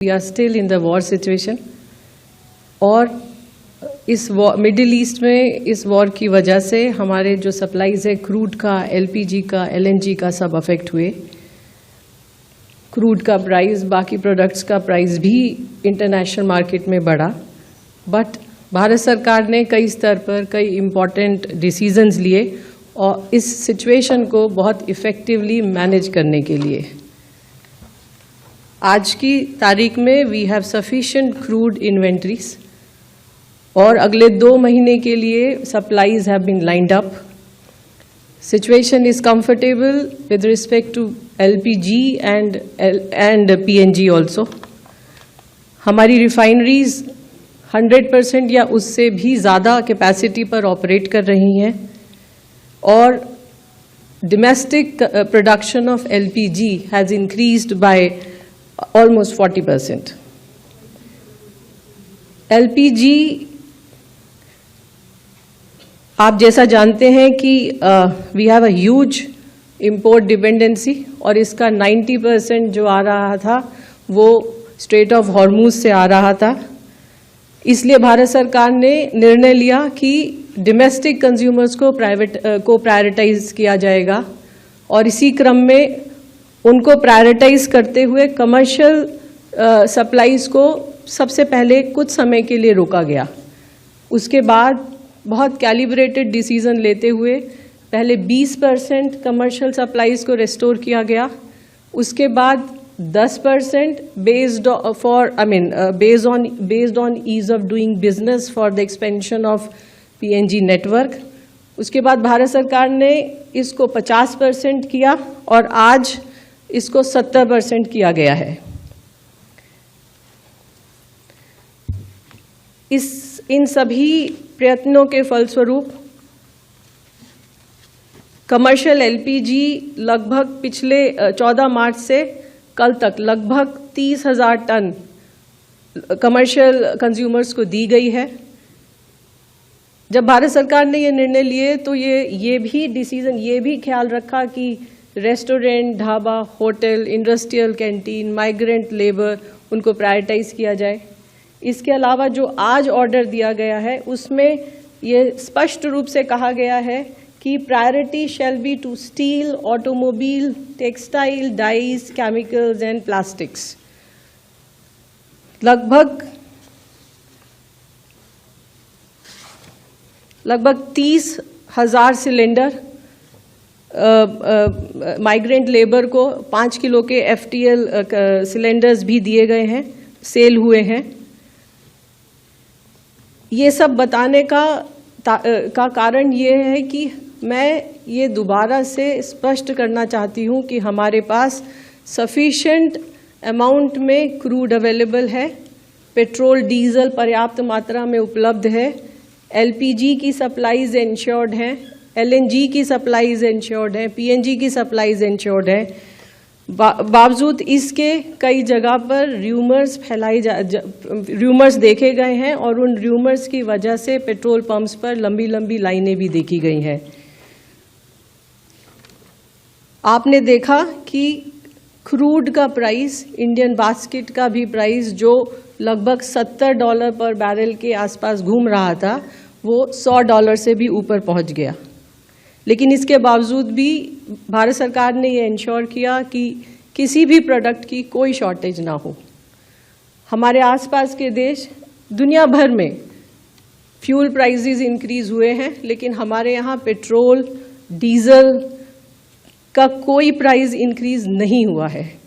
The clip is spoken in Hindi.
We are still in the war situation और इस मिडिल ईस्ट में इस वॉर की वजह से हमारे जो सप्लाईज है क्रूड का, एलपीजी का, एलएनजी का सब अफेक्ट हुए। क्रूड का प्राइस, बाकी प्रोडक्ट्स का प्राइस भी इंटरनेशनल मार्केट में बढ़ा, बट भारत सरकार ने कई स्तर पर कई इम्पॉर्टेंट डिसीजंस लिए और इस सिचुएशन को बहुत इफ़ेक्टिवली मैनेज करने के लिए आज की तारीख में we have sufficient crude inventories और अगले 2 महीने के लिए supplies have been lined up. Situation is comfortable with respect to LPG and PNG also. हमारी रिफाइनरीज 100% या उससे भी ज़्यादा कैपेसिटी पर ऑपरेट कर रही हैं और domestic production of LPG has increased by almost 40%. LPG आप जैसा जानते हैं कि we have a huge import dependency और इसका 90% जो आ रहा था वो स्ट्रेट ऑफ हॉर्मुज से आ रहा था। इसलिए भारत सरकार ने निर्णय लिया कि डोमेस्टिक कंज्यूमर्स को प्रायोरिटाइज किया जाएगा और इसी क्रम में उनको प्रायोरिटाइज करते हुए कमर्शियल सप्लाईज को सबसे पहले कुछ समय के लिए रोका गया। उसके बाद बहुत कैलिब्रेटेड डिसीजन लेते हुए पहले 20% कमर्शियल सप्लाईज को रेस्टोर किया गया, उसके बाद 10% based on ease of doing business for the expansion of PNG network। उसके बाद भारत सरकार ने इसको 50% किया और आज इसको 70% किया गया है। इन सभी प्रयत्नों के फलस्वरूप कमर्शियल एलपीजी लगभग पिछले 14 मार्च से कल तक लगभग 30,000 टन कमर्शियल कंज्यूमर्स को दी गई है। जब भारत सरकार ने ये निर्णय लिए तो ये भी डिसीजन ये भी ख्याल रखा कि restaurant, dhaba, hotel, industrial canteen, migrant labour उनको प्रायोरिटाइज किया जाए। इसके अलावा जो आज ऑर्डर दिया गया है उसमें ये स्पष्ट रूप से कहा गया है कि priority shall be to steel, automobile, textile, dyes, chemicals and plastics. लगभग 30,000 सिलेंडर माइग्रेंट लेबर को 5 किलो के FTL सिलेंडर्स भी दिए गए हैं, सेल हुए हैं। ये सब बताने का कारण ये है कि मैं ये दोबारा से स्पष्ट करना चाहती हूँ कि हमारे पास सफिशिएंट अमाउंट में क्रूड अवेलेबल है, पेट्रोल डीजल पर्याप्त मात्रा में उपलब्ध है, एलपीजी की सप्लाईज इंश्योर्ड हैं, एलएनजी की सप्लाईज इंश्योर्ड हैं, पीएनजी की सप्लाईज इंश्योर्ड हैं। बावजूद इसके कई जगह पर र्यूमर्स देखे गए हैं और उन र्यूमर्स की वजह से पेट्रोल पंप्स पर लंबी लंबी लाइनें भी देखी गई हैं। आपने देखा कि क्रूड का प्राइस, इंडियन बास्केट का भी प्राइस जो लगभग $70 पर बैरल के आसपास घूम रहा था वो $100 से भी ऊपर पहुंच गया। लेकिन इसके बावजूद भी भारत सरकार ने ये इंश्योर किया कि किसी भी प्रोडक्ट की कोई शॉर्टेज ना हो। हमारे आसपास के देश दुनिया भर में फ्यूल प्राइसेस इंक्रीज हुए हैं, लेकिन हमारे यहाँ पेट्रोल, डीजल का कोई प्राइस इंक्रीज नहीं हुआ है।